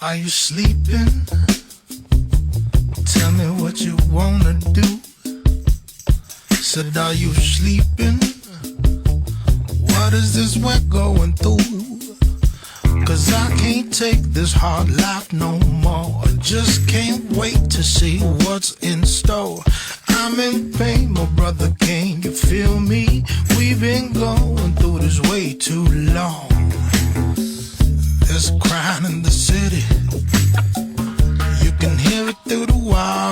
Are you sleeping? Tell me what you wanna do. Said, are you sleeping? What is this we're going through? Cause I can't take this hard life no more. I just can't wait to see what's in store. I'm in pain, my brother, can you feel me? We've been going through this way too long. There's crying in the city. You can hear it through the wall.